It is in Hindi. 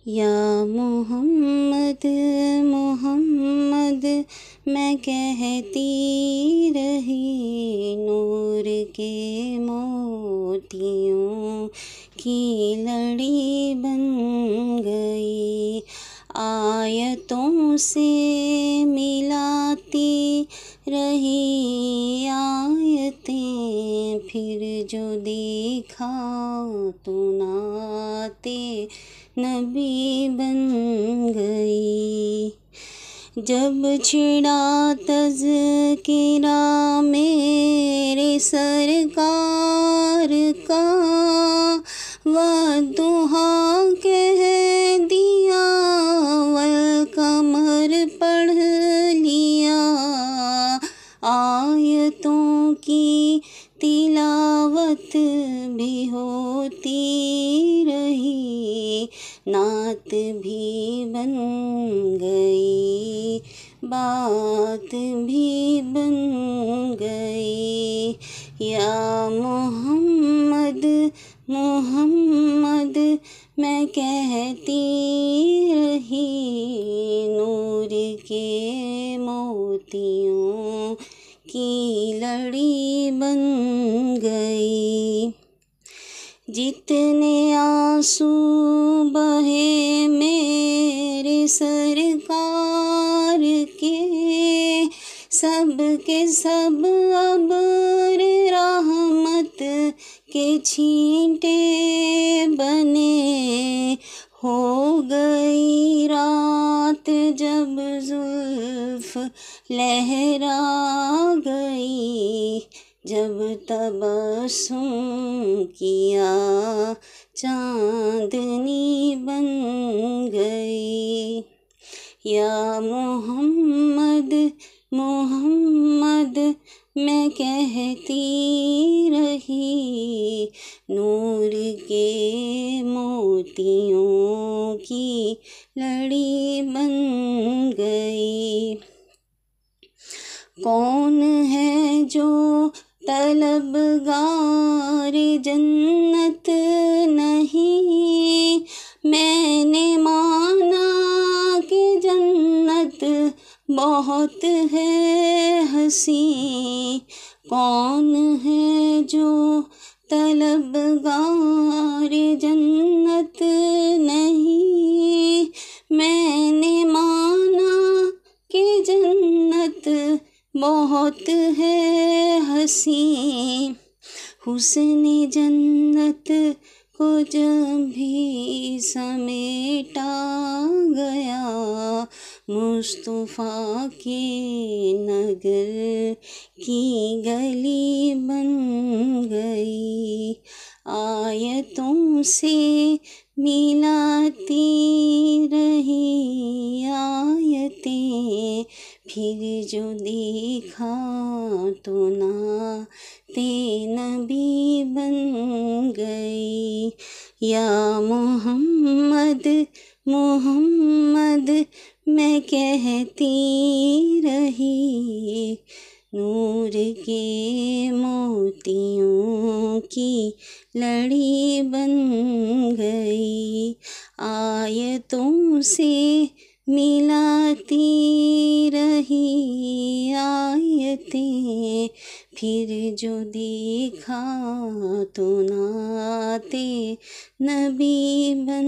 या मोहम्मद मोहम्मद मैं कहती रही, नूर के मोतियों की लड़ी बन गई। आयतों से मिलाती रही आयतें, फिर जो देखा तो नाते नबी बन गई। जब छिड़ा तज़किरा मेरे सरकार का, वद्दुहा कह दिया वल कमर पढ़ लिया। आयतों की तिलावत भी होती रही, नात भी बन गई, बात भी बन गई। या मोहम्मद मोहम्मद मैं कहती रही, नूर के मोतियों की लड़ी बन गई। जितने आंसू बहे मेरे सरकार के, सब के सब अब रहमत के छींटे बने। हो गई रात जब जुल्फ लहरा गई, जब तबस्सुम किया चांदनी बन गई। या मोहम्मद मोहम्मद मैं कहती रही, नूर के मोतियों की लड़ी बन गई। कौन है जो तलबगार जन्नत नहीं, मैंने माना कि जन्नत बहुत है हंसी। कौन है जो तलबगार जन्नत नहीं, मैंने माना कि जन्नत बहुत है हंसी। हुस्न जन्नत को जब भी समेटा गया, मुस्तफ़ा के नगर की गली बन गई। आयतों से मिलाती रही आयतें, फिर जो देखा तो नाते नबी बन गई। या मोहम्मद मोहम्मद मैं कहती रही, नूर के मोतियों की लड़ी बन गई। आयतों से मिलाती रही आयतें, फिर जो देखा तो नाते नबी बन